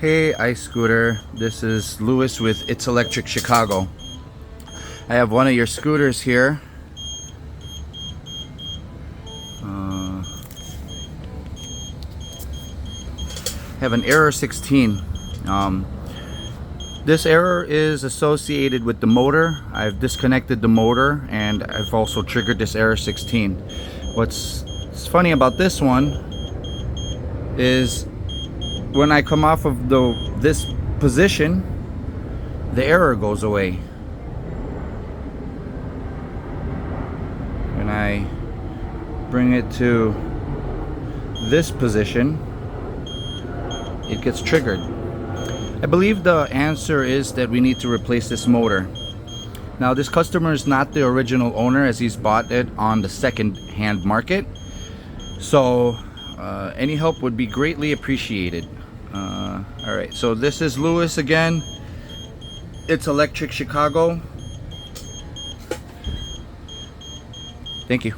Hey iScooter, this is Lewis with It's Electric Chicago. I have one of your scooters here. Have an error 16. This error is associated with the motor. I've disconnected the motor and I've also triggered this error 16. What's funny about this one is when I come off of this position, the error goes away. When I bring it to this position, it gets triggered. I believe the answer is that we need to replace this motor. Now this customer is not the original owner, as he's bought it on the second-hand market. So any help would be greatly appreciated. Alright, so this is Lewis again. It's Electric Chicago. Thank you.